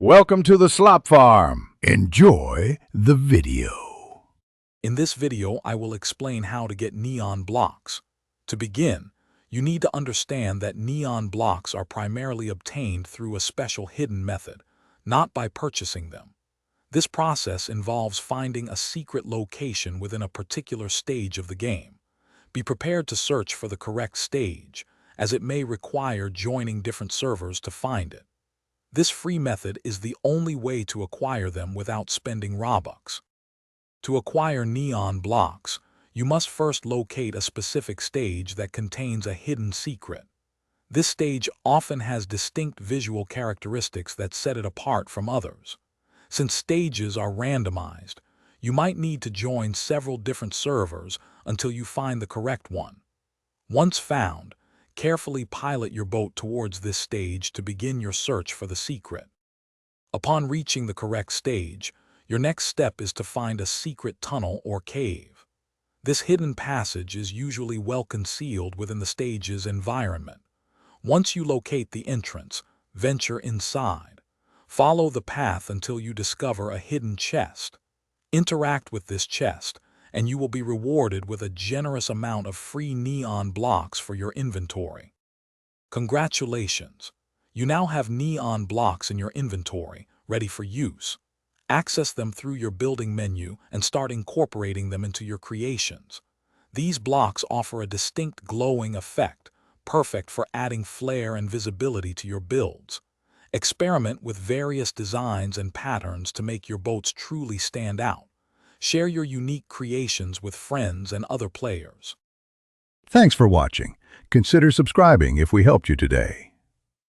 Welcome to the Slop Farm. Enjoy the video. In this video, I will explain how to get neon blocks. To begin, you need to understand that neon blocks are primarily obtained through a special hidden method, not by purchasing them. This process involves finding a secret location within a particular stage of the game. Be prepared to search for the correct stage, as it may require joining different servers to find it. This free method is the only way to acquire them without spending Robux. To acquire neon blocks, you must first locate a specific stage that contains a hidden secret. This stage often has distinct visual characteristics that set it apart from others. Since stages are randomized, you might need to join several different servers until you find the correct one. Once found, carefully pilot your boat towards this stage to begin your search for the secret. Upon reaching the correct stage, your next step is to find a secret tunnel or cave. This hidden passage is usually well concealed within the stage's environment. Once you locate the entrance, venture inside. Follow the path until you discover a hidden chest. Interact with this chest, and you will be rewarded with a generous amount of free neon blocks for your inventory. Congratulations! You now have neon blocks in your inventory, ready for use. Access them through your building menu and start incorporating them into your creations. These blocks offer a distinct glowing effect, perfect for adding flair and visibility to your builds. Experiment with various designs and patterns to make your boats truly stand out. Share your unique creations with friends and other players. Thanks for watching. Consider subscribing if we helped you today.